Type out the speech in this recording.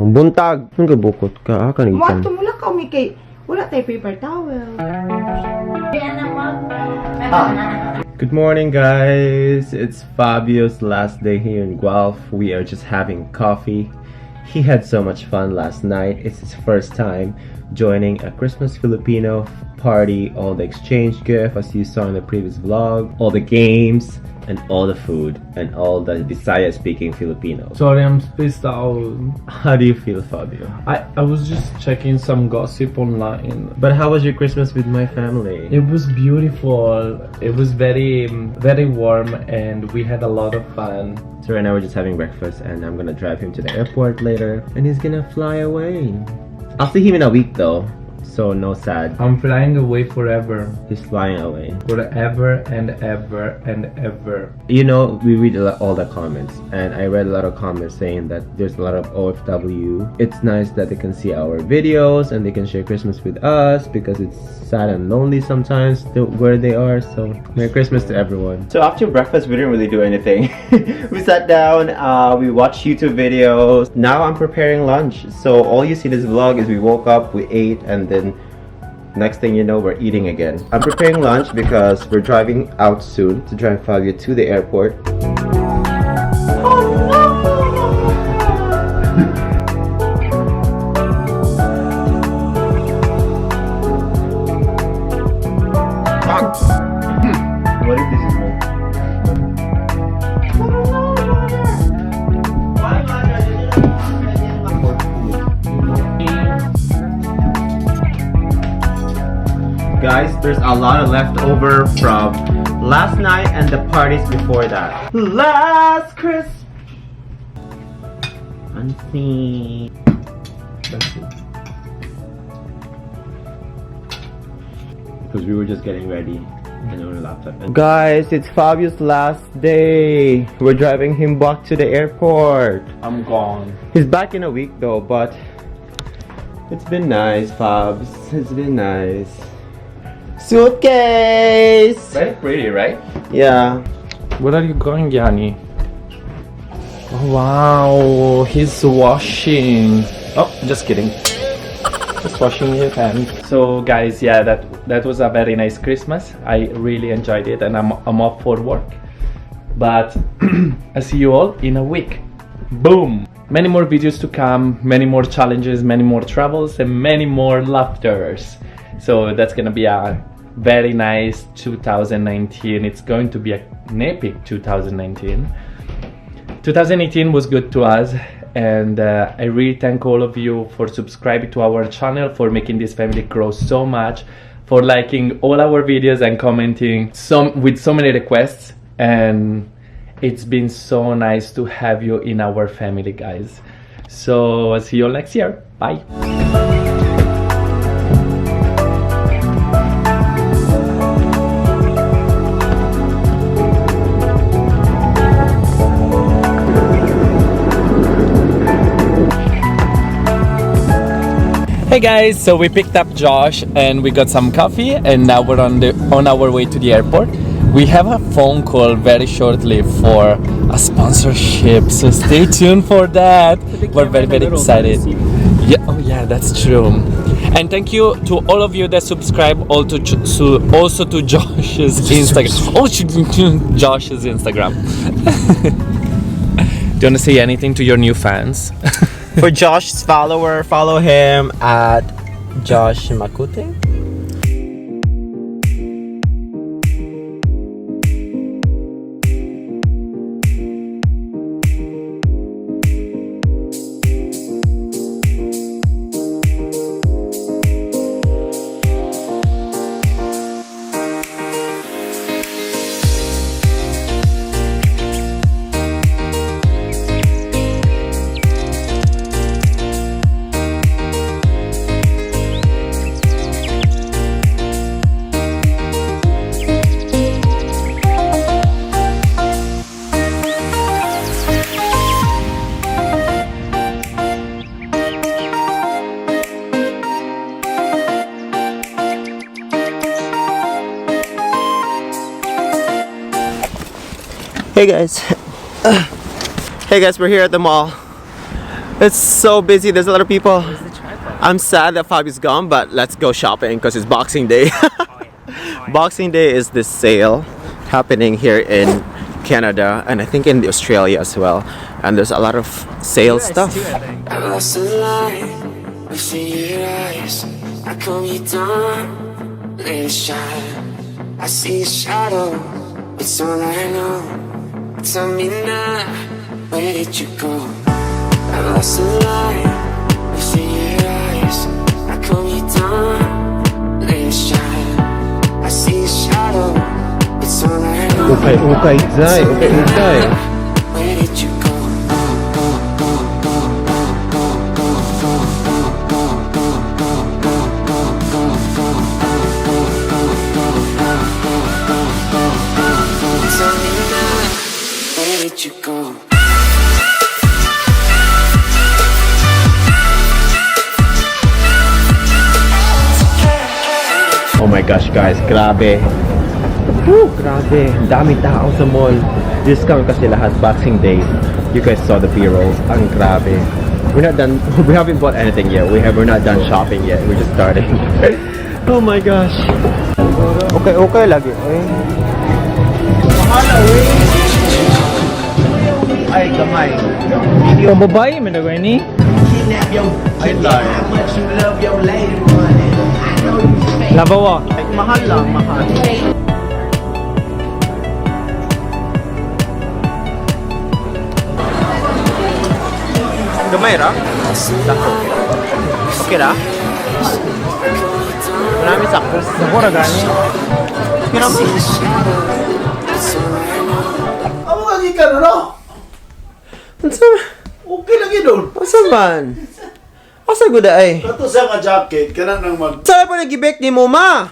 Buntag. Ang kabukot ka. Ka ni Mo tumula ka mi kay wala tay paper towel. Good morning, guys. It's Fabio's last day here in Guelph. We are just having coffee. He had so much fun last night. It's his first time joining a Christmas Filipino party. All the exchange gift, as you saw in the previous vlog, all the games, and all the food, and all the Bisaya speaking Filipino. Sorry, I'm spaced out. How do you feel, Fabio? I was just checking some gossip online. But how was your Christmas with my family? It was beautiful. It was very warm, and we had a lot of fun. So right now we're just having breakfast, and I'm gonna drive him to the airport later, and he's gonna fly away. I'll see him in a week though, so no sad. I'm flying away forever. He's flying away. Forever and ever and ever. You know, we read all the comments, and I read a lot of comments saying that there's a lot of OFW. It's nice that they can see our videos and they can share Christmas with us because it's sad and lonely sometimes where they are. So Merry Christmas to everyone. So after breakfast, we didn't really do anything. We sat down, we watched YouTube videos. Now I'm preparing lunch. So all you see in this vlog is we woke up, we ate, and then next thing you know, we're eating again. I'm preparing lunch because we're driving out soon to drive Fabio to the airport. What if this is me? Guys, there's a lot of leftover from last night and the parties before that. Last Christmas. Unseen. That's it. Because we were just getting ready and on our laptop. Guys, it's Fabio's last day. We're driving him back to the airport. I'm gone. He's back in a week though, but it's been nice, Fabs. It's been nice. Suitcase! Very pretty, right? Yeah. Where are you going, Yani? Oh, wow, he's washing. Oh, just kidding. Just washing his hands. So, guys, yeah, that was a very nice Christmas. I really enjoyed it, and I'm off for work. But I see you all in a week. Boom! Many more videos to come, many more challenges, many more travels, and many more laughters. So that's gonna be a very nice 2019. It's going to be an epic 2019. 2018 was good to us, and I really thank all of you for subscribing to our channel, for making this family grow so much, for liking all our videos and commenting with so many requests. And it's been so nice to have you in our family, guys. So I'll see you all next year. Bye. Hey guys, so we picked up Josh and we got some coffee, and now we're on our way to the airport. We have a phone call very shortly for a sponsorship, so stay tuned for that. We're very excited. Yeah, oh yeah, that's true. And thank you to all of you that subscribe also to Josh's Instagram. Oh, Josh's Instagram. Do you want to say anything to your new fans? For Josh's follower, follow him at Josh Makute. Hey guys. Hey guys, we're here at the mall. It's so busy. There's a lot of people. I'm sad that Fabio's gone, but let's go shopping because it's Boxing Day. Boxing Day is this sale happening here in Canada and I think in Australia as well. And there's a lot of sale stuff. I lost a light within your eyes. I calm you down, let it shine. I see a shadow, it's all I know. Tell me now, where did you go? I lost a light within your eyes. I calm you down, let it shine. I see a shadow, it's all I know. Okay, Zai. Where did you go? Tell me now, where did you go? Oh my gosh guys, grabe. Woo, grabe. Dami tao sa mall. Discount kasi lahat Boxing Day. You guys saw the B-roll. Ang grabe. We're not done. We haven't bought anything yet. We're not done shopping yet. We're just starting. Oh my gosh. Okay lagi. Ay, kamay. Yung babae, may nagawin ni? Kidnap your how much you love your lady money. I know you fake. Labawa. Mahal lang, mahal. Gamay ra? Okay ra? Marami sakto. Nakura gani. Pero Amo lagi ka no? Okay lagi doon. asa man? Asa gud ay? Ato sa nga jacket, kana nang mag... Saan pa nag-bake ni mo ma?